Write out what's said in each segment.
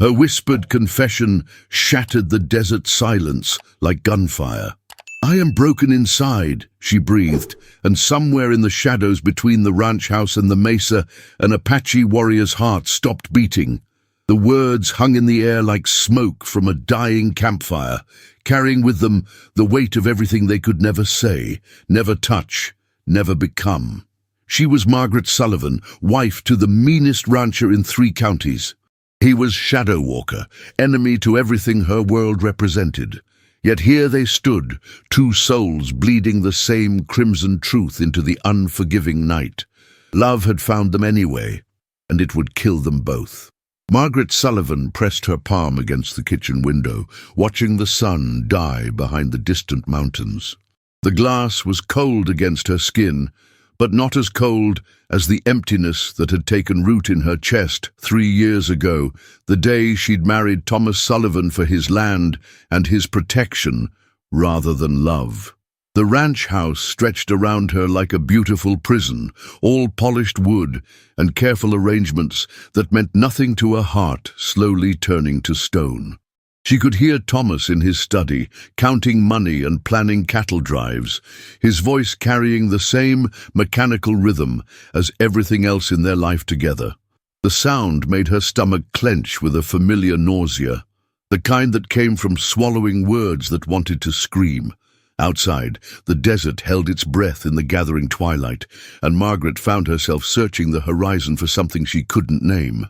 Her whispered confession shattered the desert silence like gunfire. "I am broken inside," she breathed, and somewhere in the shadows between the ranch house and the mesa, an Apache warrior's heart stopped beating. The words hung in the air like smoke from a dying campfire, carrying with them the weight of everything they could never say, never touch, never become. She was Margaret Sullivan, wife to the meanest rancher in 3 counties. He was Shadow Walker, enemy to everything her world represented. Yet here they stood, 2 souls bleeding the same crimson truth into the unforgiving night. Love had found them anyway, and it would kill them both. Margaret Sullivan pressed her palm against the kitchen window, watching the sun die behind the distant mountains. The glass was cold against her skin, but not as cold as the emptiness that had taken root in her chest 3 years ago, the day she'd married Thomas Sullivan for his land and his protection rather than love. The ranch house stretched around her like a beautiful prison, all polished wood and careful arrangements that meant nothing to her heart slowly turning to stone. She could hear Thomas in his study, counting money and planning cattle drives, his voice carrying the same mechanical rhythm as everything else in their life together. The sound made her stomach clench with a familiar nausea, the kind that came from swallowing words that wanted to scream. Outside, the desert held its breath in the gathering twilight, and Margaret found herself searching the horizon for something she couldn't name.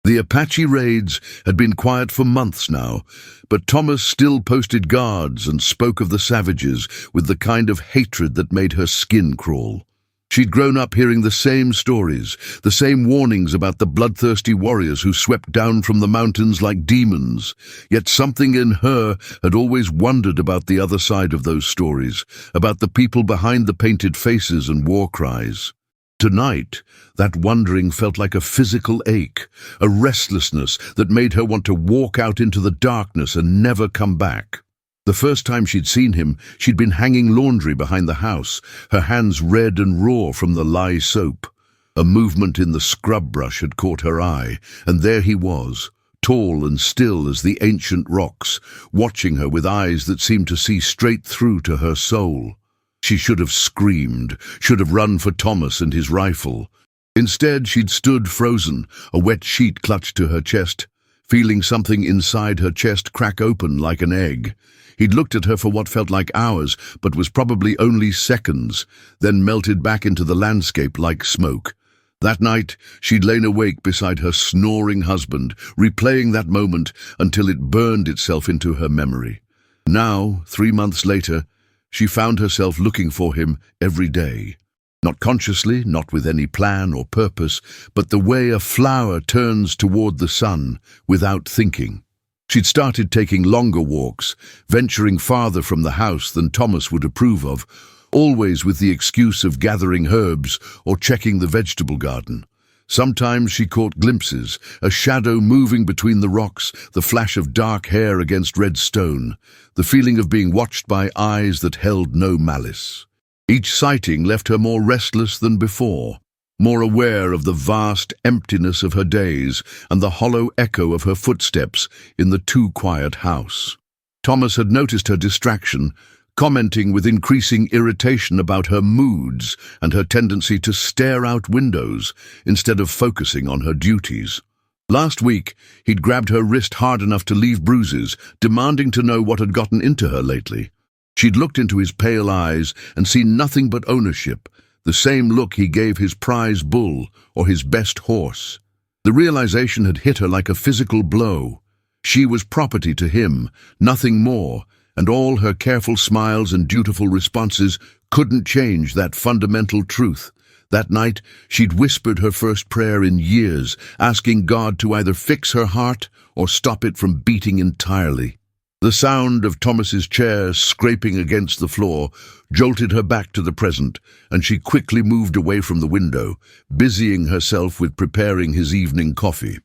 The Apache raids had been quiet for months now, but Thomas still posted guards and spoke of the savages with the kind of hatred that made her skin crawl. She'd grown up hearing the same stories, the same warnings about the bloodthirsty warriors who swept down from the mountains like demons, yet something in her had always wondered about the other side of those stories, about the people behind the painted faces and war cries. Tonight, that wondering felt like a physical ache, a restlessness that made her want to walk out into the darkness and never come back. The first time she'd seen him, she'd been hanging laundry behind the house, her hands red and raw from the lye soap. A movement in the scrub brush had caught her eye, and there he was, tall and still as the ancient rocks, watching her with eyes that seemed to see straight through to her soul. She should have screamed, should have run for Thomas and his rifle. Instead, she'd stood frozen, a wet sheet clutched to her chest, feeling something inside her chest crack open like an egg. He'd looked at her for what felt like hours, but was probably only seconds, then melted back into the landscape like smoke. That night, she'd lain awake beside her snoring husband, replaying that moment until it burned itself into her memory. Now, 3 months later, she found herself looking for him every day. Not consciously, not with any plan or purpose, but the way a flower turns toward the sun without thinking. She'd started taking longer walks, venturing farther from the house than Thomas would approve of, always with the excuse of gathering herbs or checking the vegetable garden. Sometimes she caught glimpses, a shadow moving between the rocks, the flash of dark hair against red stone, the feeling of being watched by eyes that held no malice. Each sighting left her more restless than before, more aware of the vast emptiness of her days and the hollow echo of her footsteps in the too-quiet house. Thomas had noticed her distraction, commenting with increasing irritation about her moods and her tendency to stare out windows instead of focusing on her duties. Last week, he'd grabbed her wrist hard enough to leave bruises, demanding to know what had gotten into her lately. She'd looked into his pale eyes and seen nothing but ownership, the same look he gave his prize bull or his best horse. The realization had hit her like a physical blow. She was property to him, nothing more, and all her careful smiles and dutiful responses couldn't change that fundamental truth. That night, she'd whispered her first prayer in years, asking God to either fix her heart or stop it from beating entirely. The sound of Thomas's chair scraping against the floor jolted her back to the present, and she quickly moved away from the window, busying herself with preparing his evening coffee.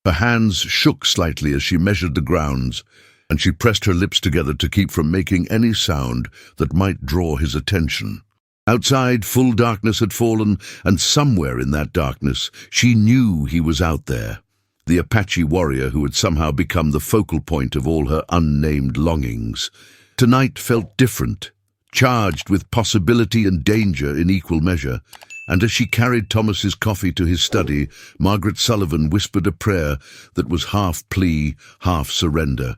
Her hands shook slightly as she measured the grounds, and she pressed her lips together to keep from making any sound that might draw his attention. Outside, full darkness had fallen, and somewhere in that darkness, she knew he was out there. the Apache warrior who had somehow become the focal point of all her unnamed longings. Tonight felt different, charged with possibility and danger in equal measure, and as she carried Thomas's coffee to his study, Margaret Sullivan whispered a prayer that was half plea, half surrender.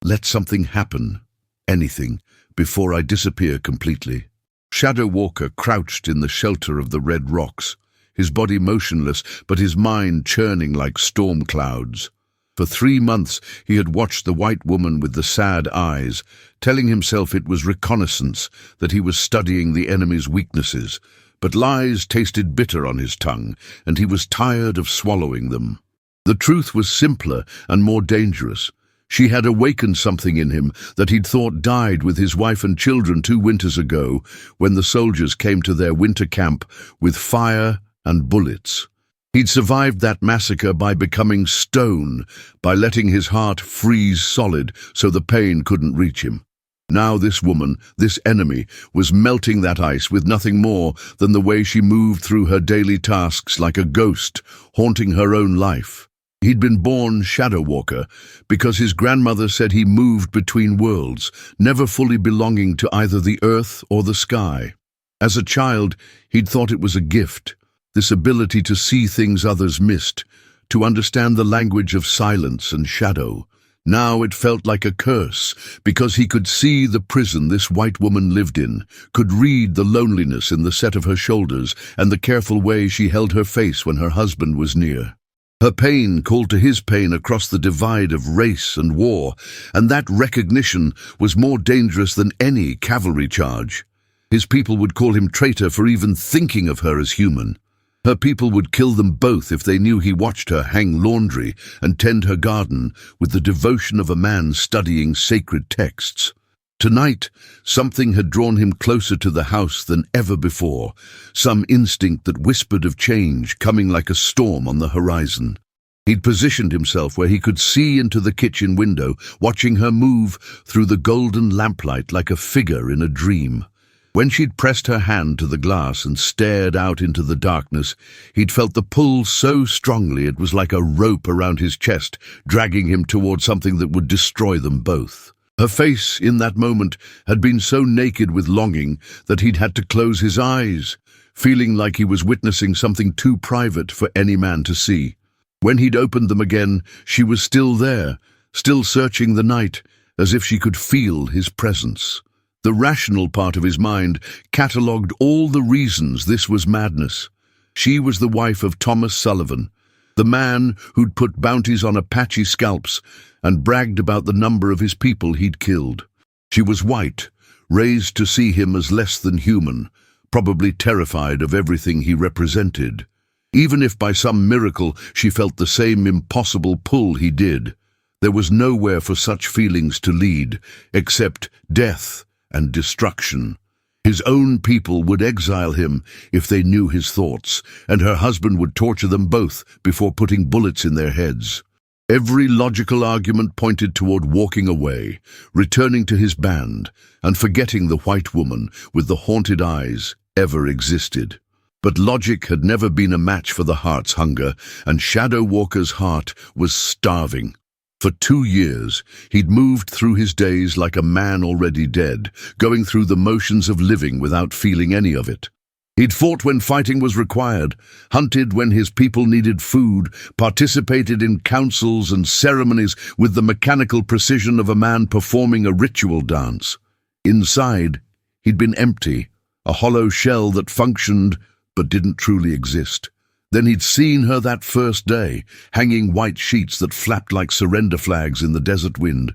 "Let something happen, anything, before I disappear completely." Shadow Walker crouched in the shelter of the red rocks, his body motionless, but his mind churning like storm clouds. For 3 months he had watched the white woman with the sad eyes, telling himself it was reconnaissance, that he was studying the enemy's weaknesses, but lies tasted bitter on his tongue, and he was tired of swallowing them. The truth was simpler and more dangerous. She had awakened something in him that he'd thought died with his wife and children 2 winters ago, when the soldiers came to their winter camp with fire and bullets. He'd survived that massacre by becoming stone, by letting his heart freeze solid so the pain couldn't reach him. Now this woman, this enemy, was melting that ice with nothing more than the way she moved through her daily tasks like a ghost, haunting her own life. He'd been born Shadow Walker because his grandmother said he moved between worlds, never fully belonging to either the earth or the sky. As a child, he'd thought it was a gift, this ability to see things others missed, to understand the language of silence and shadow. Now it felt like a curse, because he could see the prison this white woman lived in, could read the loneliness in the set of her shoulders and the careful way she held her face when her husband was near. Her pain called to his pain across the divide of race and war, and that recognition was more dangerous than any cavalry charge. His people would call him traitor for even thinking of her as human. Her people would kill them both if they knew he watched her hang laundry and tend her garden with the devotion of a man studying sacred texts. Tonight, something had drawn him closer to the house than ever before, some instinct that whispered of change coming like a storm on the horizon. He'd positioned himself where he could see into the kitchen window, watching her move through the golden lamplight like a figure in a dream. When she'd pressed her hand to the glass and stared out into the darkness, he'd felt the pull so strongly it was like a rope around his chest, dragging him toward something that would destroy them both. Her face in that moment had been so naked with longing that he'd had to close his eyes, feeling like he was witnessing something too private for any man to see. When he'd opened them again, she was still there, still searching the night, as if she could feel his presence. The rational part of his mind catalogued all the reasons this was madness. She was the wife of Thomas Sullivan, the man who'd put bounties on Apache scalps and bragged about the number of his people he'd killed. She was white, raised to see him as less than human, probably terrified of everything he represented. Even if by some miracle she felt the same impossible pull he did, there was nowhere for such feelings to lead, except death and destruction. His own people would exile him if they knew his thoughts, and her husband would torture them both before putting bullets in their heads. Every logical argument pointed toward walking away, returning to his band, and forgetting the white woman with the haunted eyes ever existed. But logic had never been a match for the heart's hunger, and Shadow Walker's heart was starving. For 2 years, he'd moved through his days like a man already dead, going through the motions of living without feeling any of it. He'd fought when fighting was required, hunted when his people needed food, participated in councils and ceremonies with the mechanical precision of a man performing a ritual dance. Inside, he'd been empty, a hollow shell that functioned but didn't truly exist. Then he'd seen her that first day, hanging white sheets that flapped like surrender flags in the desert wind,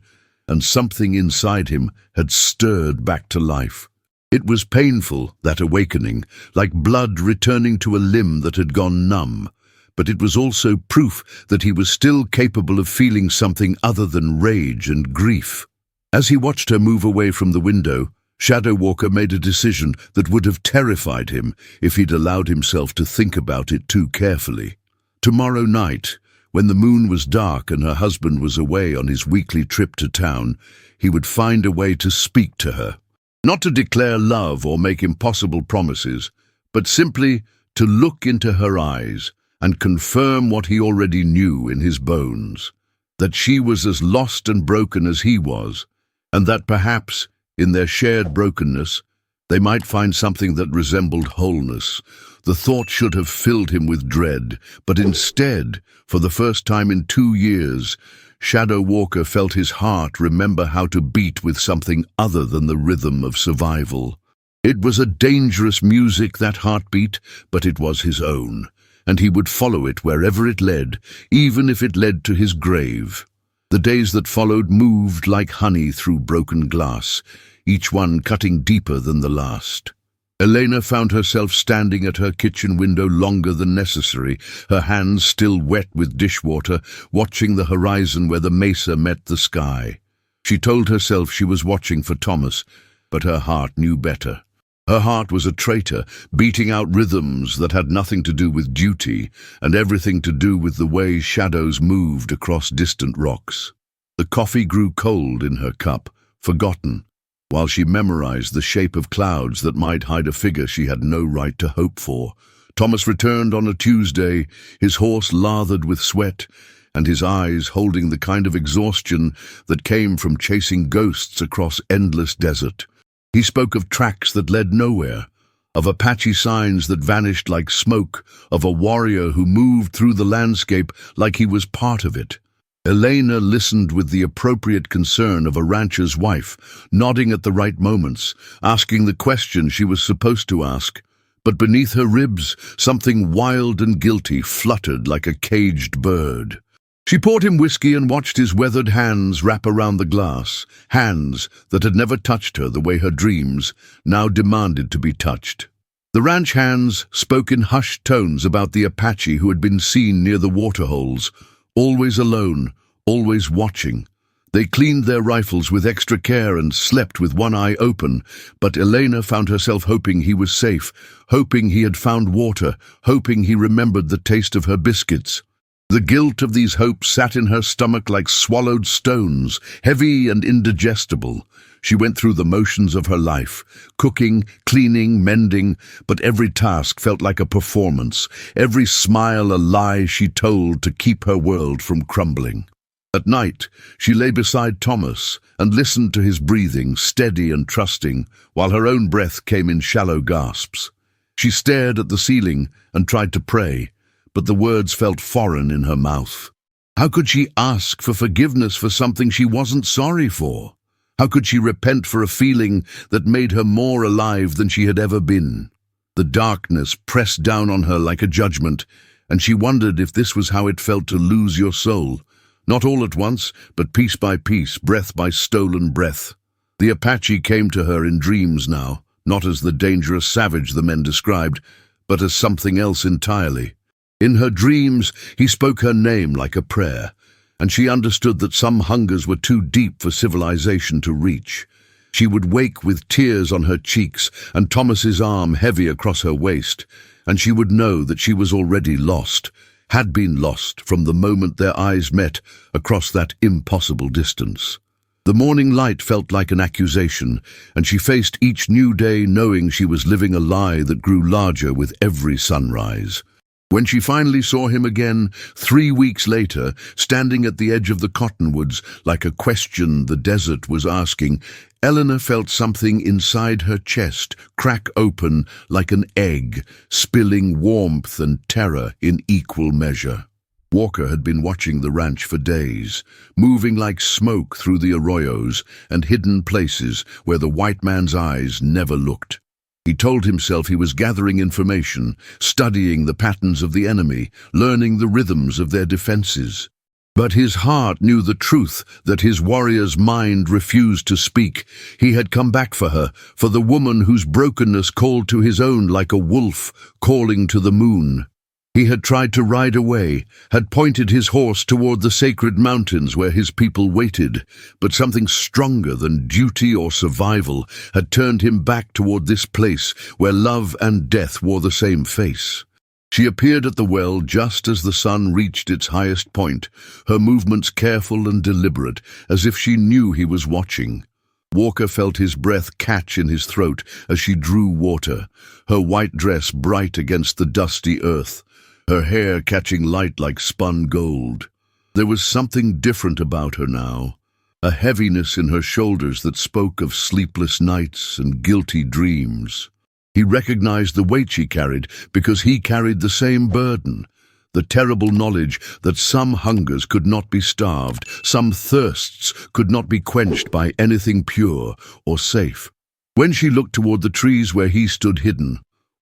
and something inside him had stirred back to life. It was painful, that awakening, like blood returning to a limb that had gone numb, but it was also proof that he was still capable of feeling something other than rage and grief. As he watched her move away from the window, Shadow Walker made a decision that would have terrified him if he'd allowed himself to think about it too carefully. Tomorrow night, when the moon was dark and her husband was away on his weekly trip to town, he would find a way to speak to her. Not to declare love or make impossible promises, but simply to look into her eyes and confirm what he already knew in his bones, that she was as lost and broken as he was, and that perhaps, in their shared brokenness, they might find something that resembled wholeness. The thought should have filled him with dread, but instead, for the first time in 2 years, Shadow Walker felt his heart remember how to beat with something other than the rhythm of survival. It was a dangerous music, that heartbeat, but it was his own, and he would follow it wherever it led, even if it led to his grave. The days that followed moved like honey through broken glass, each one cutting deeper than the last. Elena found herself standing at her kitchen window longer than necessary, her hands still wet with dishwater, watching the horizon where the mesa met the sky. She told herself she was watching for Thomas, but her heart knew better. Her heart was a traitor, beating out rhythms that had nothing to do with duty and everything to do with the way shadows moved across distant rocks. The coffee grew cold in her cup, forgotten, while she memorized the shape of clouds that might hide a figure she had no right to hope for. Thomas returned on a Tuesday, his horse lathered with sweat, and his eyes holding the kind of exhaustion that came from chasing ghosts across endless desert. He spoke of tracks that led nowhere, of Apache signs that vanished like smoke, of a warrior who moved through the landscape like he was part of it. Elena listened with the appropriate concern of a rancher's wife, nodding at the right moments, asking the question she was supposed to ask. But beneath her ribs, something wild and guilty fluttered like a caged bird. She poured him whiskey and watched his weathered hands wrap around the glass, hands that had never touched her the way her dreams now demanded to be touched. The ranch hands spoke in hushed tones about the Apache who had been seen near the waterholes, always alone, always watching. They cleaned their rifles with extra care and slept with one eye open, but Elena found herself hoping he was safe, hoping he had found water, hoping he remembered the taste of her biscuits. The guilt of these hopes sat in her stomach like swallowed stones, heavy and indigestible. She went through the motions of her life, cooking, cleaning, mending, but every task felt like a performance, every smile a lie she told to keep her world from crumbling. At night, she lay beside Thomas and listened to his breathing, steady and trusting, while her own breath came in shallow gasps. She stared at the ceiling and tried to pray, but the words felt foreign in her mouth. How could she ask for forgiveness for something she wasn't sorry for? How could she repent for a feeling that made her more alive than she had ever been? The darkness pressed down on her like a judgment, and she wondered if this was how it felt to lose your soul. Not all at once, but piece by piece, breath by stolen breath. The Apache came to her in dreams now, not as the dangerous savage the men described, but as something else entirely. In her dreams, he spoke her name like a prayer, and she understood that some hungers were too deep for civilization to reach. She would wake with tears on her cheeks and Thomas's arm heavy across her waist, and she would know that she was already lost, had been lost from the moment their eyes met across that impossible distance. The morning light felt like an accusation, and she faced each new day knowing she was living a lie that grew larger with every sunrise. When she finally saw him again, 3 weeks later, standing at the edge of the cottonwoods like a question the desert was asking, Eleanor felt something inside her chest crack open like an egg, spilling warmth and terror in equal measure. Walker had been watching the ranch for days, moving like smoke through the arroyos and hidden places where the white man's eyes never looked. He told himself he was gathering information, studying the patterns of the enemy, learning the rhythms of their defenses. But his heart knew the truth that his warrior's mind refused to speak. He had come back for her, for the woman whose brokenness called to his own like a wolf calling to the moon. He had tried to ride away, had pointed his horse toward the sacred mountains where his people waited, but something stronger than duty or survival had turned him back toward this place where love and death wore the same face. She appeared at the well just as the sun reached its highest point, her movements careful and deliberate, as if she knew he was watching. Walker felt his breath catch in his throat as she drew water, her white dress bright against the dusty earth. her hair catching light like spun gold. There was something different about her now, a heaviness in her shoulders that spoke of sleepless nights and guilty dreams. He recognized the weight she carried because he carried the same burden, the terrible knowledge that some hungers could not be starved, some thirsts could not be quenched by anything pure or safe. When she looked toward the trees where he stood hidden,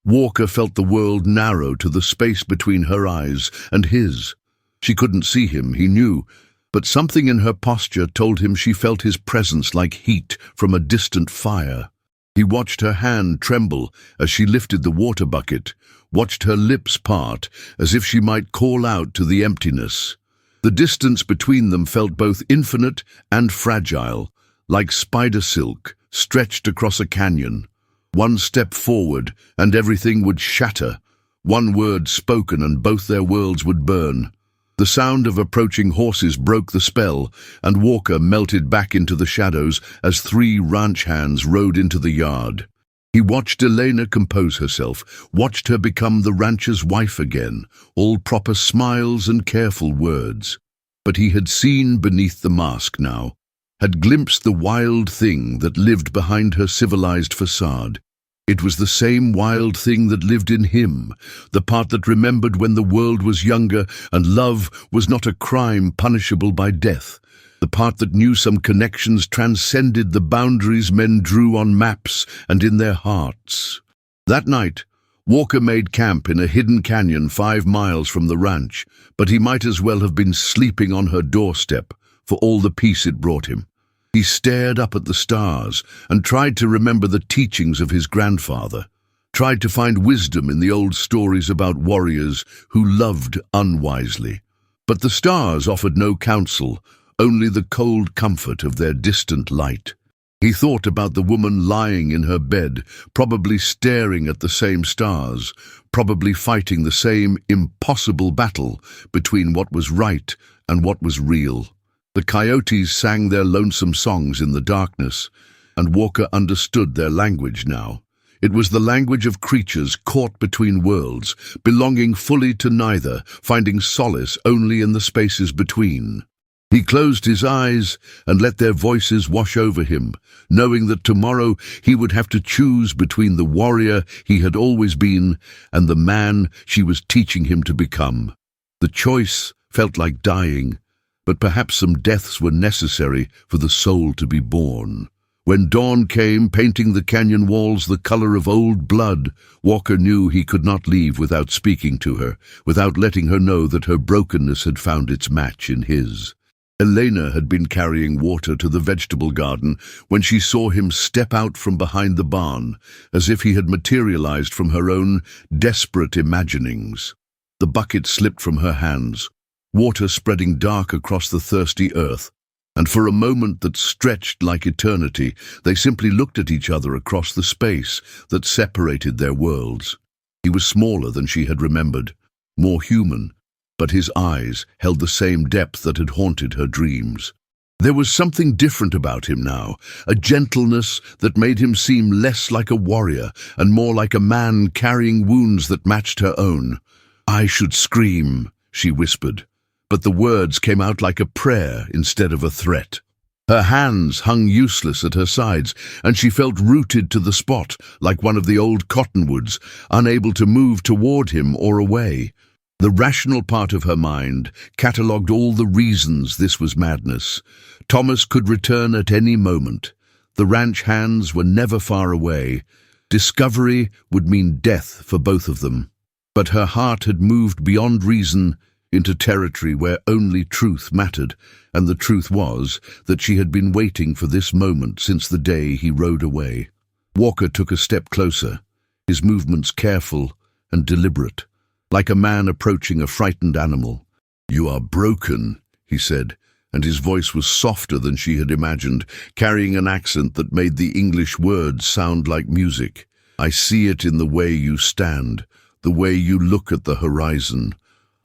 Walker felt the world narrow to the space between her eyes and his. She couldn't see him, he knew, but something in her posture told him she felt his presence like heat from a distant fire. He watched her hand tremble as she lifted the water bucket, watched her lips part as if she might call out to the emptiness. The distance between them felt both infinite and fragile, like spider silk stretched across a canyon. One step forward and everything would shatter. One word spoken and both their worlds would burn. The sound of approaching horses broke the spell, and Walker melted back into the shadows as 3 ranch hands rode into the yard. He watched Elena compose herself, watched her become the rancher's wife again, all proper smiles and careful words. But he had seen beneath the mask now, had glimpsed the wild thing that lived behind her civilized facade. It was the same wild thing that lived in him, the part that remembered when the world was younger and love was not a crime punishable by death, the part that knew some connections transcended the boundaries men drew on maps and in their hearts. That night, Walker made camp in a hidden canyon 5 miles from the ranch, but he might as well have been sleeping on her doorstep for all the peace it brought him. He stared up at the stars and tried to remember the teachings of his grandfather, tried to find wisdom in the old stories about warriors who loved unwisely. But the stars offered no counsel, only the cold comfort of their distant light. He thought about the woman lying in her bed, probably staring at the same stars, probably fighting the same impossible battle between what was right and what was real. The coyotes sang their lonesome songs in the darkness, and Walker understood their language now. It was the language of creatures caught between worlds, belonging fully to neither, finding solace only in the spaces between. He closed his eyes and let their voices wash over him, knowing that tomorrow he would have to choose between the warrior he had always been and the man she was teaching him to become. The choice felt like dying, but perhaps some deaths were necessary for the soul to be born. When dawn came, painting the canyon walls the color of old blood, Walker knew he could not leave without speaking to her, without letting her know that her brokenness had found its match in his. Elena had been carrying water to the vegetable garden when she saw him step out from behind the barn, as if he had materialized from her own desperate imaginings. The bucket slipped from her hands, water spreading dark across the thirsty earth, and for a moment that stretched like eternity, they simply looked at each other across the space that separated their worlds. He was smaller than she had remembered, more human, but his eyes held the same depth that had haunted her dreams. There was something different about him now, a gentleness that made him seem less like a warrior and more like a man carrying wounds that matched her own. "I should scream," she whispered, but the words came out like a prayer instead of a threat. Her hands hung useless at her sides, and she felt rooted to the spot like one of the old cottonwoods, unable to move toward him or away. The rational part of her mind catalogued all the reasons this was madness. Thomas could return at any moment. The ranch hands were never far away. Discovery would mean death for both of them. But her heart had moved beyond reason into territory where only truth mattered, and the truth was that she had been waiting for this moment since the day he rode away. Walker took a step closer, his movements careful and deliberate, like a man approaching a frightened animal. "You are broken," he said, and his voice was softer than she had imagined, carrying an accent that made the English words sound like music. "I see it in the way you stand, the way you look at the horizon.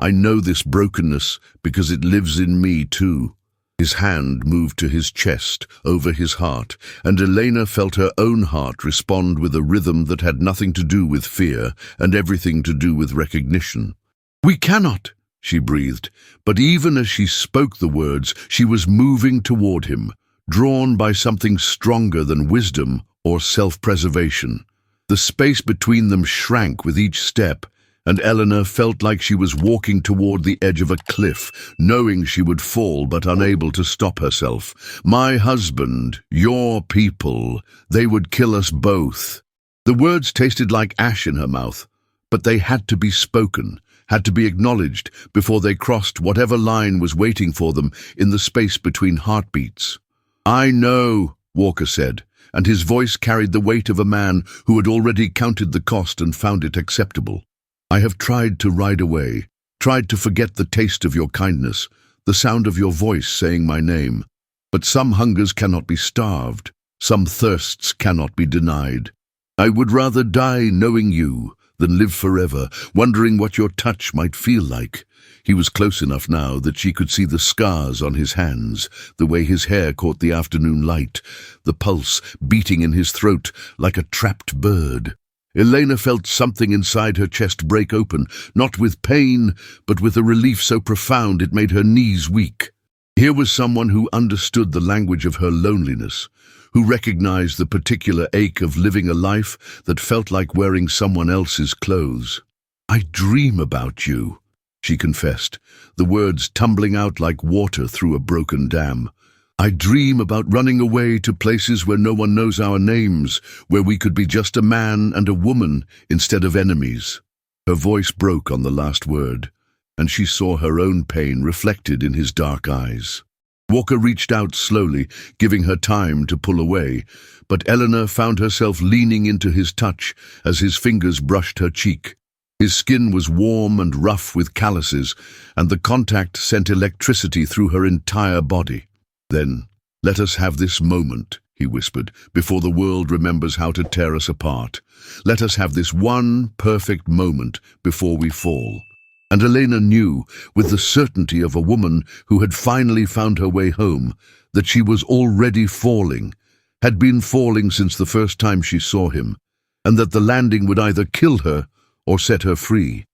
I know this brokenness because it lives in me too." His hand moved to his chest, over his heart, and Elena felt her own heart respond with a rhythm that had nothing to do with fear and everything to do with recognition. "We cannot," she breathed, but even as she spoke the words, she was moving toward him, drawn by something stronger than wisdom or self-preservation. The space between them shrank with each step, and Eleanor felt like she was walking toward the edge of a cliff, knowing she would fall but unable to stop herself. "My husband, your people, they would kill us both." The words tasted like ash in her mouth, but they had to be spoken, had to be acknowledged before they crossed whatever line was waiting for them in the space between heartbeats. "I know," Walker said, and his voice carried the weight of a man who had already counted the cost and found it acceptable. "I have tried to ride away, tried to forget the taste of your kindness, the sound of your voice saying my name. But some hungers cannot be starved, some thirsts cannot be denied. I would rather die knowing you than live forever, wondering what your touch might feel like." He was close enough now that she could see the scars on his hands, the way his hair caught the afternoon light, the pulse beating in his throat like a trapped bird. Elena felt something inside her chest break open, not with pain, but with a relief so profound it made her knees weak. Here was someone who understood the language of her loneliness, who recognized the particular ache of living a life that felt like wearing someone else's clothes. "I dream about you," she confessed, the words tumbling out like water through a broken dam. "I dream about running away to places where no one knows our names, where we could be just a man and a woman instead of enemies." Her voice broke on the last word, and she saw her own pain reflected in his dark eyes. Walker reached out slowly, giving her time to pull away, but Eleanor found herself leaning into his touch as his fingers brushed her cheek. His skin was warm and rough with calluses, and the contact sent electricity through her entire body. "Then, let us have this moment," he whispered, "before the world remembers how to tear us apart. Let us have this one perfect moment before we fall." And Elena knew, with the certainty of a woman who had finally found her way home, that she was already falling, had been falling since the first time she saw him, and that the landing would either kill her or set her free.